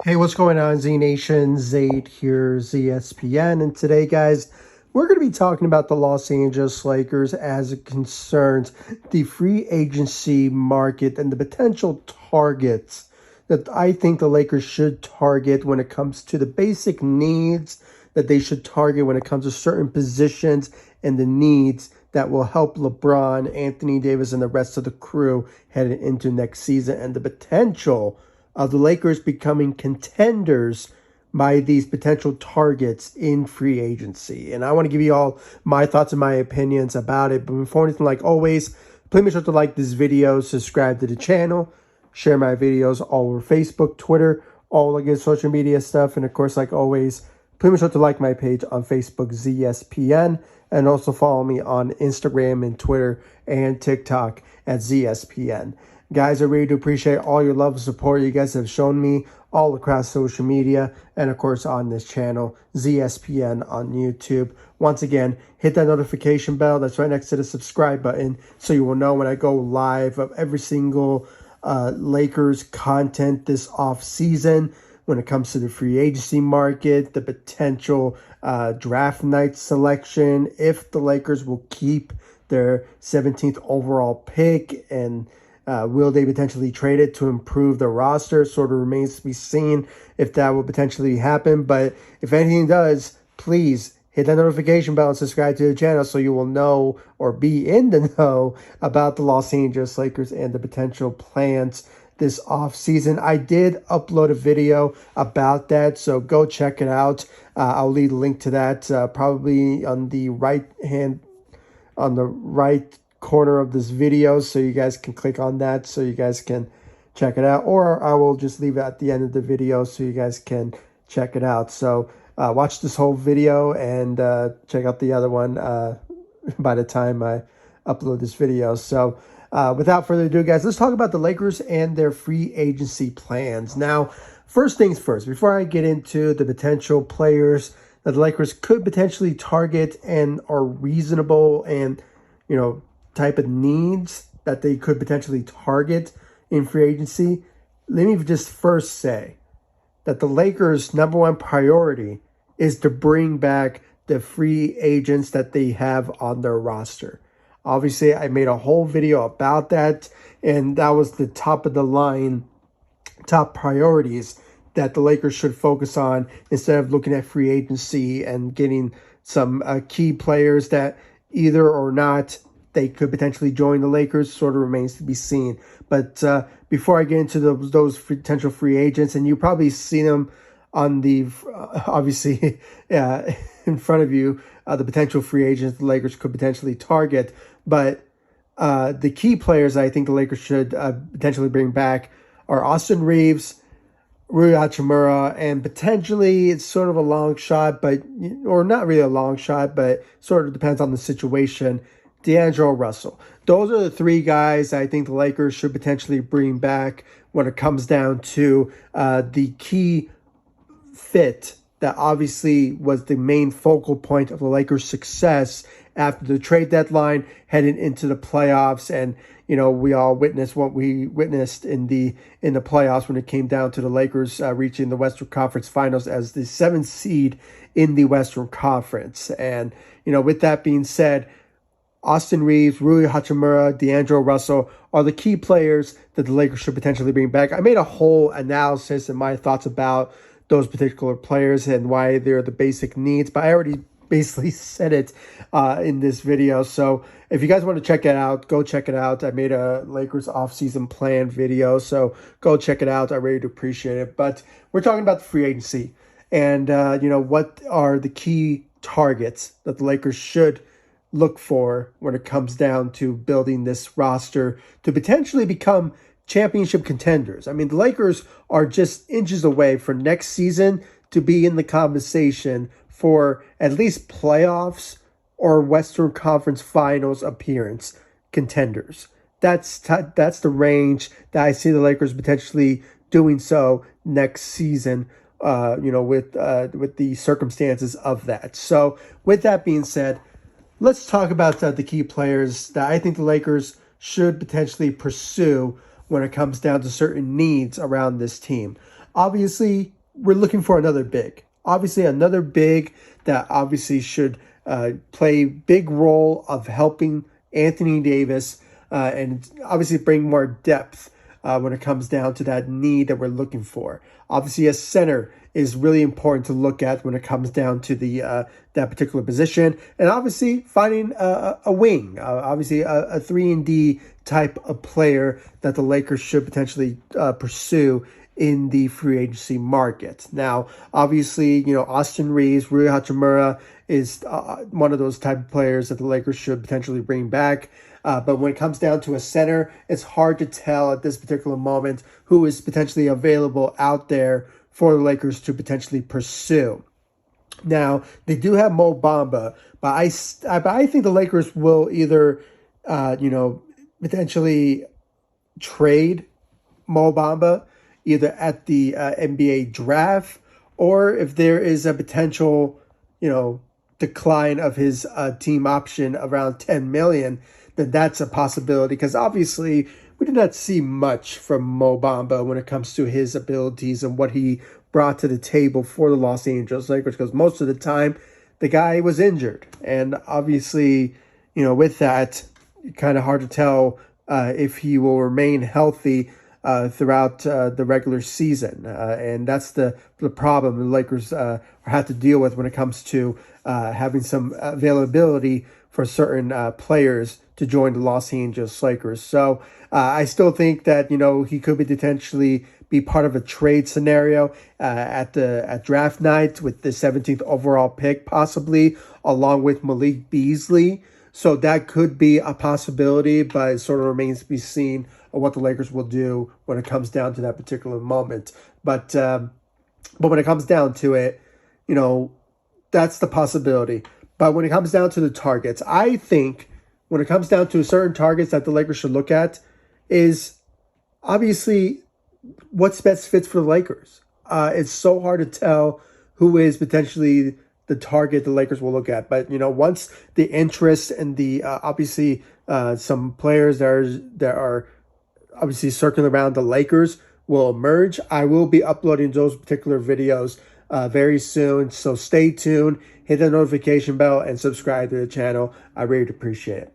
Hey, what's going on, Z Nation? Zayd here, ZSPN. And today, guys, we're going to be talking about the Los Angeles Lakers as it concerns the free agency market and the potential targets that I think the Lakers should target when it comes to the basic needs that they should target when it comes to certain positions and the needs that will help LeBron, Anthony Davis, and the rest of the crew headed into next season, and the potential of the Lakers becoming contenders by these potential targets in free agency. And I want to give you all my thoughts and my opinions about it. But before anything, like always, please make sure to like this video, subscribe to the channel, share my videos all over Facebook, Twitter, all the good social media stuff. And of course, like always, please make sure to like my page on Facebook, ZSPN, and also follow me on Instagram and Twitter and TikTok at ZSPN. Guys, I really do appreciate all your love and support you guys have shown me all across social media and, of course, on this channel, ZSPN on YouTube. Once again, hit that notification bell that's right next to the subscribe button so you will know when I go live of every single Lakers content this off season when it comes to the free agency market, the potential draft night selection, if the Lakers will keep their 17th overall pick, and will they potentially trade it to improve the roster? Sort of remains to be seen if that will potentially happen. But if anything does, please hit that notification bell and subscribe to the channel so you will know or be in the know about the Los Angeles Lakers and the potential plans this off season. I did upload a video about that, so go check it out. I'll leave a link to that probably on the right corner of this video, so you guys can click on that so you guys can check it out, or I will just leave it at the end of the video so you guys can check it out. So watch this whole video and check out the other one by the time I upload this video. So without further ado, guys, let's talk about the Lakers and their free agency plans. Now, first things first, before I get into the potential players that the Lakers could potentially target and are reasonable and, you know, type of needs that they could potentially target in free agency, let me just first say that the Lakers' number one priority is to bring back the free agents that they have on their roster. Obviously, I made a whole video about that, and that was the top of the line, top priorities that the Lakers should focus on instead of looking at free agency and getting some key players that either or not they could potentially join the Lakers sort of remains to be seen. But before I get into those potential free agents, and you probably seen them on the, obviously, in front of you, the potential free agents the Lakers could potentially target. But the key players I think the Lakers should potentially bring back are Austin Reeves, Rui Hachimura, and potentially it's sort of a long shot, but or not really a long shot, but sort of depends on the situation, D'Angelo Russell. Those are the three guys I think the Lakers should potentially bring back when it comes down to the key fit that obviously was the main focal point of the Lakers' success after the trade deadline, heading into the playoffs. And, you know, we all witnessed what we witnessed in the playoffs when it came down to the Lakers reaching the Western Conference Finals as the 7th seed in the Western Conference. And, you know, with that being said, Austin Reeves, Rui Hachimura, D'Angelo Russell are the key players that the Lakers should potentially bring back. I made a whole analysis and my thoughts about those particular players and why they're the basic needs, but I already basically said it in this video. So if you guys want to check it out, go check it out. I made a Lakers offseason plan video, so go check it out. I really do appreciate it. But we're talking about the free agency and, you know, what are the key targets that the Lakers should look for when it comes down to building this roster to potentially become championship contenders. I mean, the Lakers are just inches away for next season to be in the conversation for at least playoffs or Western Conference Finals appearance contenders. That's the range that I see the Lakers potentially doing so next season, you know, with the circumstances of that. So with that being said, let's talk about the key players that I think the Lakers should potentially pursue when it comes down to certain needs around this team. Obviously, we're looking for another big. Obviously, another big that obviously should play big role of helping Anthony Davis and obviously bring more depth when it comes down to that need that we're looking for. Obviously, a center is really important to look at when it comes down to the that particular position, and obviously finding a wing, obviously a 3-and-D type of player that the Lakers should potentially pursue in the free agency market. Now, obviously, Austin Reeves, Rui Hachimura is one of those type of players that the Lakers should potentially bring back. But when it comes down to a center, it's hard to tell at this particular moment who is potentially available out there for the Lakers to potentially pursue. Now, they do have Mo Bamba, but I think the Lakers will either, potentially trade Mo Bamba either at the NBA draft, or if there is a potential, decline of his team option around $10 million, then that's a possibility. Because obviously, we did not see much from Mo Bamba when it comes to his abilities and what he brought to the table for the Los Angeles Lakers. Because most of the time, the guy was injured, and obviously, with that, kind of hard to tell if he will remain healthy throughout the regular season. And that's the problem the Lakers have to deal with when it comes to having some availability for certain players to join the Los Angeles Lakers. So I still think that, he could potentially be part of a trade scenario at draft night with the 17th overall pick, possibly, along with Malik Beasley. So that could be a possibility, but it sort of remains to be seen of what the Lakers will do when it comes down to that particular moment. But when it comes down to it, that's the possibility. But when it comes down to the targets, I think when it comes down to certain targets that the Lakers should look at is obviously what's best fits for the Lakers. It's so hard to tell who is potentially the target the Lakers will look at. But, once the interest and the obviously some players that are obviously circling around the Lakers will emerge, I will be uploading those particular videos very soon. So stay tuned, hit the notification bell, and subscribe to the channel. I really appreciate it.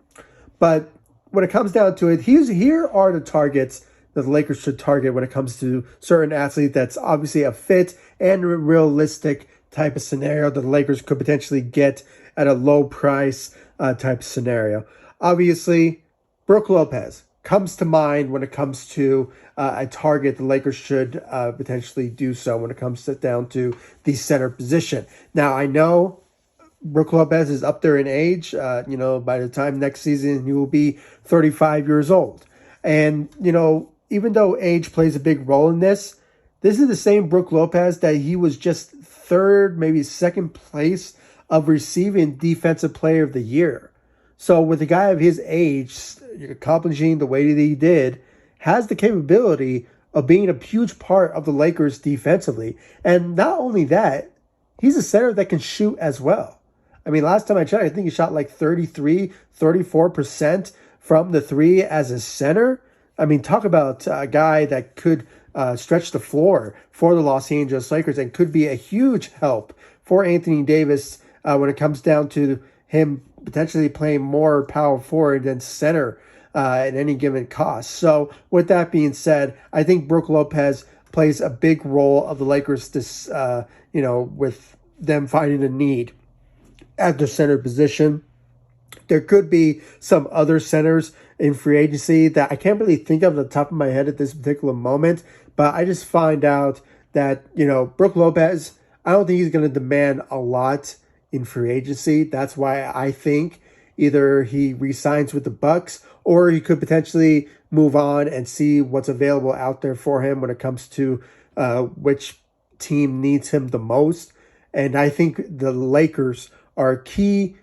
But when it comes down to it, here are the targets that the Lakers should target when it comes to certain athletes that's obviously a fit and realistic type of scenario that the Lakers could potentially get at a low price type scenario. Obviously, Brook Lopez comes to mind when it comes to a target the Lakers should potentially do so when it comes down to the center position. Now, I know Brook Lopez is up there in age. By the time next season, he will be 35 years old. And, even though age plays a big role in this is the same Brook Lopez that he was just third, maybe second place of receiving Defensive Player of the Year. So with a guy of his age, accomplishing the way that he did, has the capability of being a huge part of the Lakers defensively. And not only that, he's a center that can shoot as well. I mean, last time I checked, I think he shot like 34% from the three as a center. I mean, talk about a guy that could stretch the floor for the Los Angeles Lakers and could be a huge help for Anthony Davis when it comes down to him potentially playing more power forward than center at any given cost. So with that being said, I think Brook Lopez plays a big role of the Lakers this, with them finding a need at the center position. There could be some other centers in free agency that I can't really think of at the top of my head at this particular moment, but I just find out that, Brook Lopez, I don't think he's going to demand a lot in free agency. That's why I think either he re-signs with the Bucks or he could potentially move on and see what's available out there for him when it comes to which team needs him the most. And I think the Lakers are a key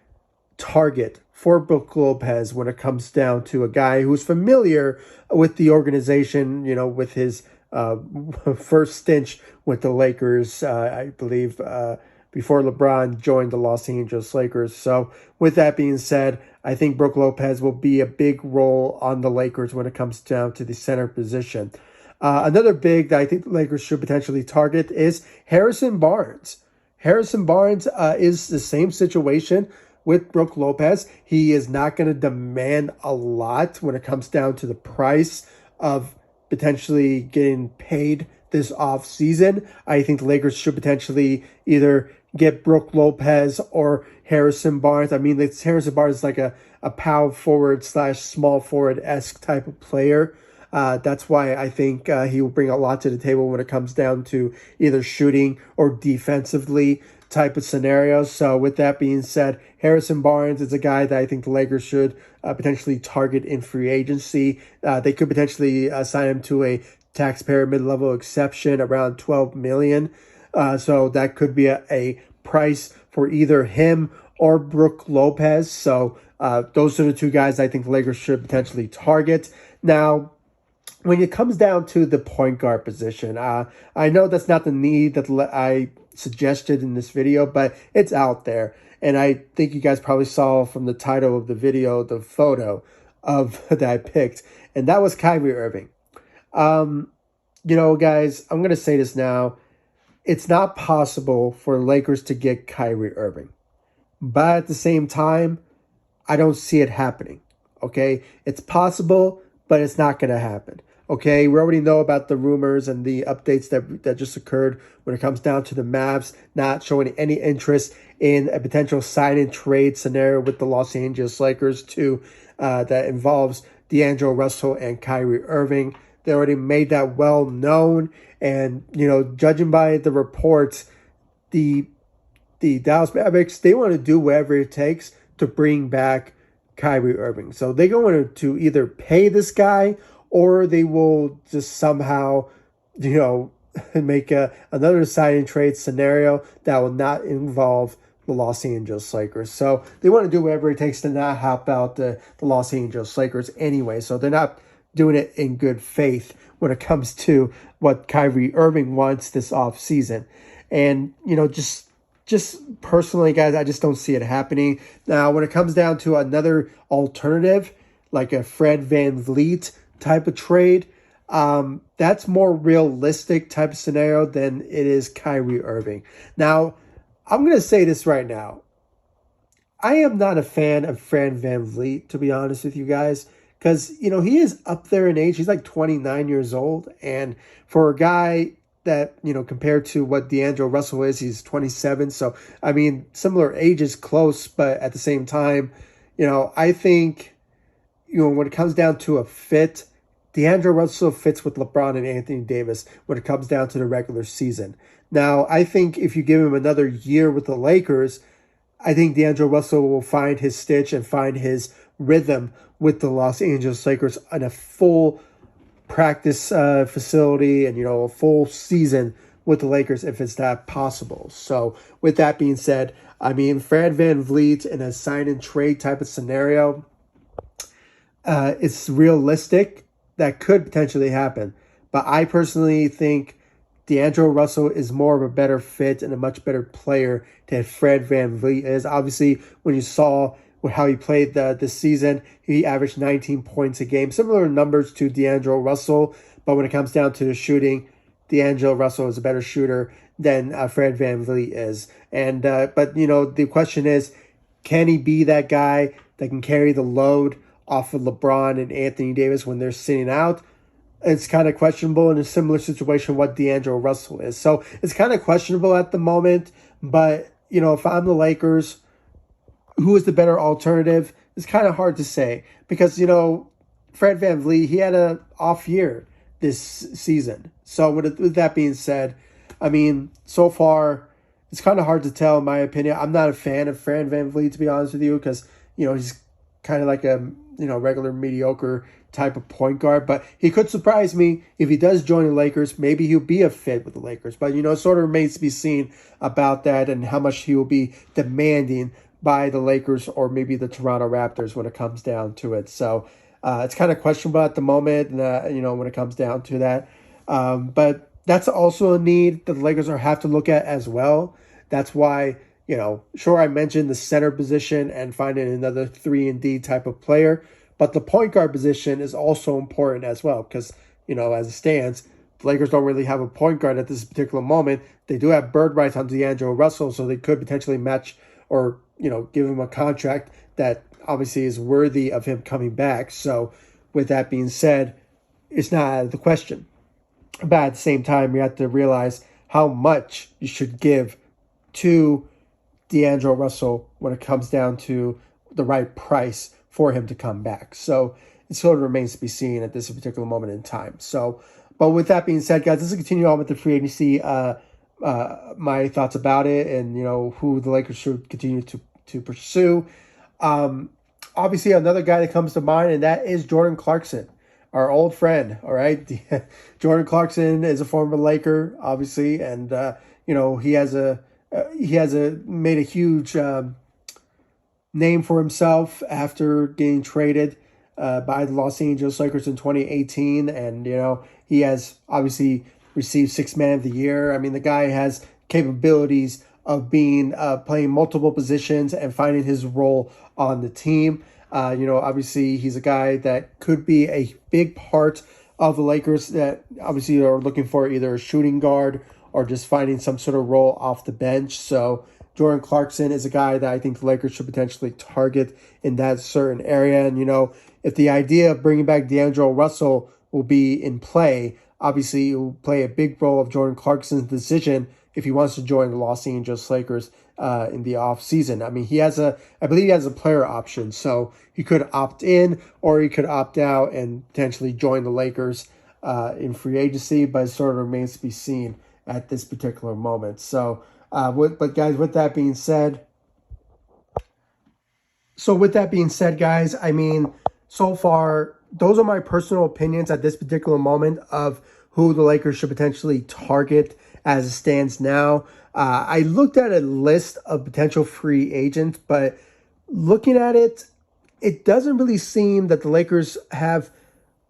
target for Brook Lopez when it comes down to a guy who's familiar with the organization, with his first stint with the Lakers, I believe, before LeBron joined the Los Angeles Lakers. So with that being said, I think Brook Lopez will be a big role on the Lakers when it comes down to the center position. Another big that I think the Lakers should potentially target is Harrison Barnes. Harrison Barnes is the same situation with Brook Lopez. He is not going to demand a lot when it comes down to the price of potentially getting paid this offseason. I think the Lakers should potentially either get Brook Lopez or Harrison Barnes. I mean, Harrison Barnes is like a power forward / small forward-esque type of player. That's why I think he will bring a lot to the table when it comes down to either shooting or defensively type of scenarios. So with that being said, Harrison Barnes is a guy that I think the Lakers should potentially target in free agency. They could potentially sign him to a taxpayer mid-level exception around $12 million. So that could be a price for either him or Brook Lopez. So those are the two guys I think the Lakers should potentially target. Now, when it comes down to the point guard position, I know that's not the need that I suggested in this video, but it's out there. And I think you guys probably saw from the title of the video, the photo of that I picked. And that was Kyrie Irving. Guys, I'm going to say this now. It's not possible for Lakers to get Kyrie Irving. But at the same time, I don't see it happening. Okay? It's possible, but it's not going to happen. Okay, we already know about the rumors and the updates that just occurred when it comes down to the Mavs not showing any interest in a potential sign-and trade scenario with the Los Angeles Lakers that involves D'Angelo Russell and Kyrie Irving. They already made that well known, and judging by the reports, the Dallas Mavericks, they want to do whatever it takes to bring back Kyrie Irving. So they're going to either pay this guy, or they will just somehow, make another sign-and trade scenario that will not involve the Los Angeles Lakers. So they want to do whatever it takes to not help out the Los Angeles Lakers anyway. So they're not doing it in good faith when it comes to what Kyrie Irving wants this offseason. And, just personally, guys, I just don't see it happening. Now, when it comes down to another alternative, like a Fred VanVleet type of trade, that's more realistic type of scenario than it is Kyrie Irving. Now, I'm going to say this right now. I am not a fan of Fred VanVleet, to be honest with you guys, because, he is up there in age. He's like 29 years old. And for a guy that, compared to what D'Angelo Russell is, he's 27. So, I mean, similar age is close, but at the same time, I think, when it comes down to a fit, D'Angelo Russell fits with LeBron and Anthony Davis when it comes down to the regular season. Now, I think if you give him another year with the Lakers, I think D'Angelo Russell will find his stitch and find his rhythm with the Los Angeles Lakers in a full practice facility and, a full season with the Lakers if it's that possible. So with that being said, I mean, Fred VanVleet in a sign-and-trade type of scenario, it's realistic. That could potentially happen. But I personally think D'Angelo Russell is more of a better fit and a much better player than Fred VanVleet is. Obviously, when you saw how he played this season, he averaged 19 points a game. Similar numbers to D'Angelo Russell, but when it comes down to the shooting, D'Angelo Russell is a better shooter than Fred VanVleet is. And but the question is, can he be that guy that can carry the load off of LeBron and Anthony Davis when they're sitting out? It's kind of questionable in a similar situation what D'Angelo Russell is. So it's kind of questionable at the moment. But, if I'm the Lakers, who is the better alternative? It's kind of hard to say because, Fred VanVleet, he had an off year this season. So with that being said, I mean, so far, it's kind of hard to tell in my opinion. I'm not a fan of Fred VanVleet, to be honest with you, because, he's kind of like a regular mediocre type of point guard, but he could surprise me if he does join the Lakers. Maybe he'll be a fit with the Lakers, but it sort of remains to be seen about that and how much he will be demanding by the Lakers or maybe the Toronto Raptors when it comes down to it. So it's kind of questionable at the moment, when it comes down to that. But that's also a need that the Lakers have to look at as well. That's why, sure, I mentioned the center position and finding another 3-and-D type of player, but the point guard position is also important as well because as it stands. The Lakers don't really have a point guard at this particular moment. They do have bird rights on D'Angelo Russell, so they could potentially match or, give him a contract that obviously is worthy of him coming back. So with that being said, it's not out of the question. But at the same time, you have to realize how much you should give to D'Angelo Russell when it comes down to the right price for him to come back. So it sort of remains to be seen at this particular moment in time. So, but with that being said, guys, let's continue on with the free agency. My thoughts about it, and who the Lakers should continue to pursue. Obviously, another guy that comes to mind, and that is Jordan Clarkson, our old friend. All right, Jordan Clarkson is a former Laker, obviously, and he has made a huge name for himself after getting traded by the Los Angeles Lakers in 2018, and he has obviously received Sixth Man of the Year. I mean, the guy has capabilities of being playing multiple positions and finding his role on the team. Obviously, he's a guy that could be a big part of the Lakers that obviously are looking for either a shooting guard or just finding some sort of role off the bench. So Jordan Clarkson is a guy that I think the Lakers should potentially target in that certain area. And, if the idea of bringing back D'Angelo Russell will be in play, obviously it will play a big role of Jordan Clarkson's decision if he wants to join the Los Angeles Lakers in the offseason. I mean, I believe he has a player option, so he could opt in or he could opt out and potentially join the Lakers in free agency, but it sort of remains to be seen at this particular moment. So, but guys, with that being said, guys, I mean, so far, those are my personal opinions at this particular moment of who the Lakers should potentially target as it stands now. I looked at a list of potential free agents, but looking at it, it doesn't really seem that the Lakers have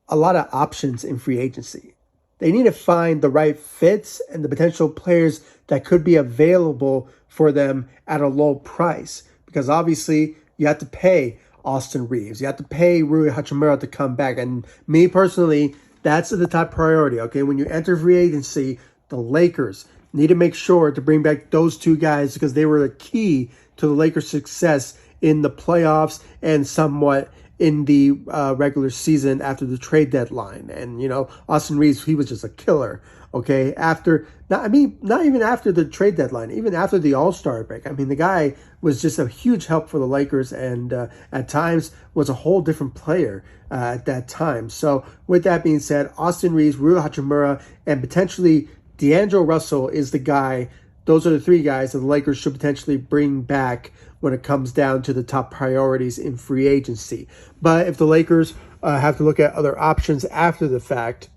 a lot of options in free agency. They need to find the right fits and the potential players that could be available for them at a low price, because obviously you have to pay Austin Reeves. You have to pay Rui Hachimura to come back. And me personally, that's the top priority, okay? When you enter free agency, the Lakers need to make sure to bring back those two guys because they were the key to the Lakers' success in the playoffs and somewhat in the regular season after the trade deadline. And, Austin Reeves, he was just a killer, okay? Not even after the trade deadline, even after the All-Star break. I mean, the guy was just a huge help for the Lakers and at times was a whole different player at that time. So with that being said, Austin Reeves, Rui Hachimura, and potentially D'Angelo Russell is the guy. Those are the three guys that the Lakers should potentially bring back when it comes down to the top priorities in free agency. But if the Lakers have to look at other options after the fact,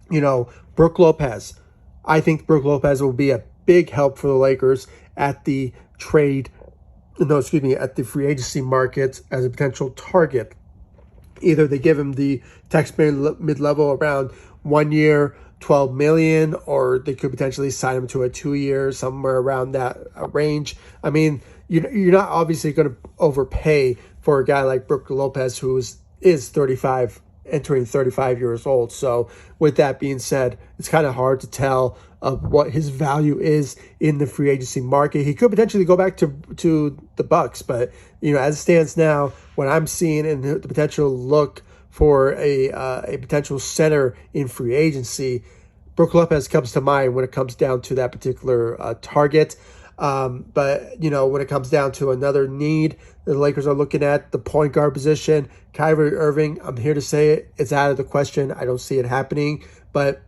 Brook Lopez. I think Brook Lopez will be a big help for the Lakers at the at the free agency market as a potential target. Either they give him the taxpayer mid-level around 1 year, $12 million, or they could potentially sign him to a 2 year, somewhere around that range. I mean, you're not obviously going to overpay for a guy like Brook Lopez, who is 35, entering 35 years old. So with that being said, it's kind of hard to tell what his value is in the free agency market. He could potentially go back to the Bucks, but as it stands now, what I'm seeing and the potential look for a potential center in free agency, Brook Lopez comes to mind when it comes down to that particular target. But when it comes down to another need, the Lakers are looking at the point guard position. Kyrie Irving, I'm here to say it's out of the question. I don't see it happening, but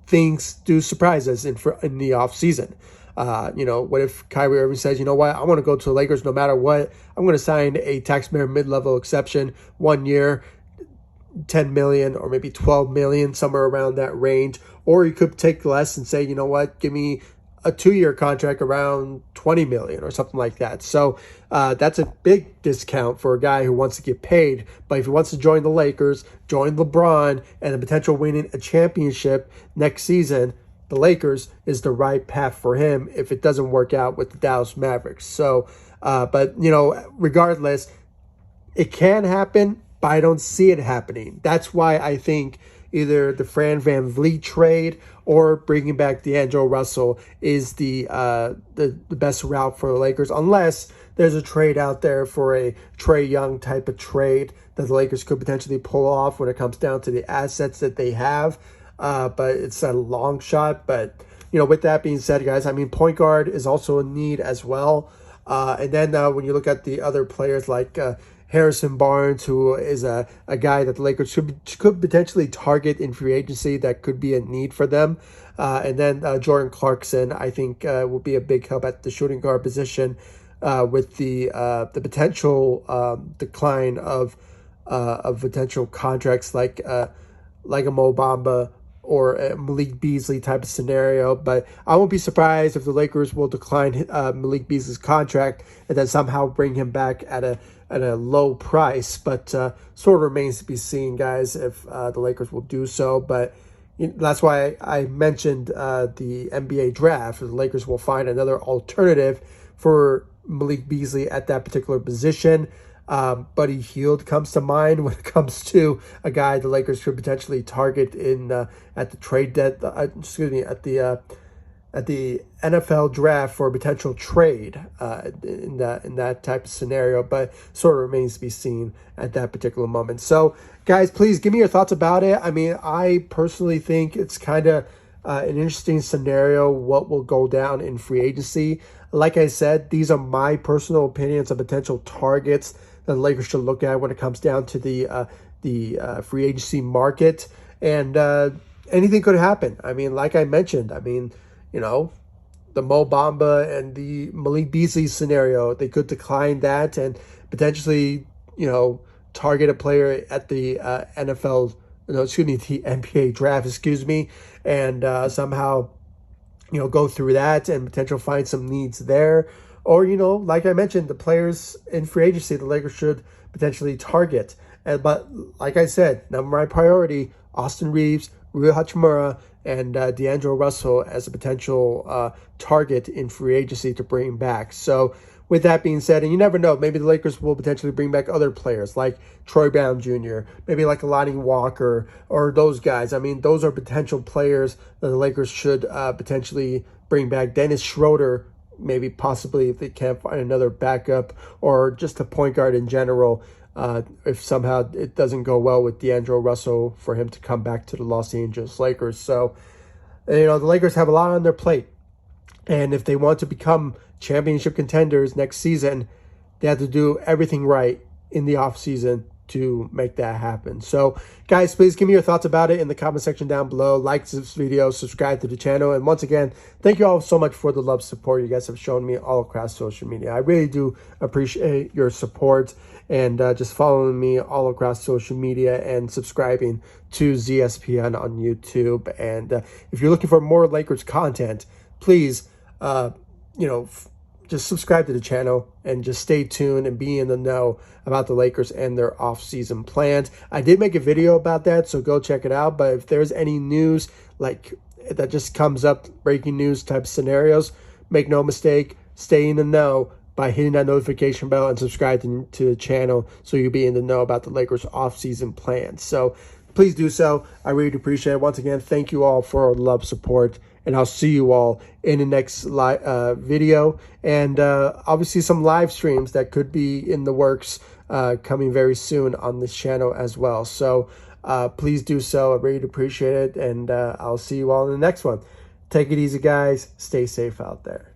things do surprise us in the offseason. What if Kyrie Irving says, you know what, I want to go to the Lakers no matter what. I'm going to sign a taxpayer mid-level exception, 1 year, $10 million or maybe $12 million, somewhere around that range. Or he could take less and say, you know what, give me a 2 year contract around $20 million or something like that. So that's a big discount for a guy who wants to get paid. But if he wants to join the Lakers, join LeBron, and the potential winning a championship next season, the Lakers is the right path for him if it doesn't work out with the Dallas Mavericks. So, but regardless, it can happen, but I don't see it happening. That's why I think either the VanVleet trade or bringing back D'Angelo Russell is the best route for the Lakers, unless there's a trade out there for a Trae Young type of trade that the Lakers could potentially pull off when it comes down to the assets that they have. But it's a long shot. But, with that being said, guys, I mean, point guard is also a need as well. And then when you look at the other players like Harrison Barnes, who is a guy that the Lakers could potentially target in free agency, that could be a need for them. And then Jordan Clarkson, I think, will be a big help at the shooting guard position with the potential decline of potential contracts like a Mo Bamba or a Malik Beasley type of scenario. But I won't be surprised if the Lakers will decline Malik Beasley's contract and then somehow bring him back at a low price. But sort of remains to be seen, guys, if the Lakers will do so. But that's why I mentioned the NBA draft. The Lakers will find another alternative for Malik Beasley at that particular position. Buddy Hield comes to mind when it comes to a guy the Lakers could potentially target at the trade at the NFL draft for a potential trade in that type of scenario, but sort of remains to be seen at that particular moment. So, guys, please give me your thoughts about it. I mean, I personally think it's kind of an interesting scenario, what will go down in free agency. Like I said, these are my personal opinions of potential targets that the Lakers should look at when it comes down to the free agency market. And anything could happen. I mean, like I mentioned, the Mo Bamba and the Malik Beasley scenario, they could decline that and potentially, target a player at the the NBA draft, and somehow, go through that and potentially find some needs there. Or, like I mentioned, the players in free agency, the Lakers should potentially target. But like I said, number one priority, Austin Reeves, Rui Hachimura, and D'Angelo Russell as a potential target in free agency to bring back. So with that being said, and you never know, maybe the Lakers will potentially bring back other players like Troy Brown Jr., maybe like Lonnie Walker or those guys. I mean, those are potential players that the Lakers should potentially bring back. Dennis Schroeder, maybe possibly if they can't find another backup, or just a point guard in general, if somehow it doesn't go well with D'Angelo Russell, for him to come back to the Los Angeles Lakers. So, the Lakers have a lot on their plate. And if they want to become championship contenders next season, they have to do everything right in the offseason to make that happen. So, guys, please give me your thoughts about it in the comment section down below. Like this video, subscribe to the channel. And once again, thank you all so much for the love, support you guys have shown me all across social media. I really do appreciate your support and just following me all across social media and subscribing to ZSPN on YouTube. And if you're looking for more Lakers content, please, just subscribe to the channel and just stay tuned and be in the know about the Lakers and their off-season plans. I did make a video about that, so go check it out. But if there's any news like that just comes up, breaking news type scenarios, make no mistake, stay in the know by hitting that notification bell and subscribing to the channel so you'll be in the know about the Lakers off-season plans. So please do so. I really appreciate it. Once again, thank you all for the love, support, and I'll see you all in the next video. And obviously some live streams that could be in the works coming very soon on this channel as well. So please do so. I really appreciate it. And I'll see you all in the next one. Take it easy, guys. Stay safe out there.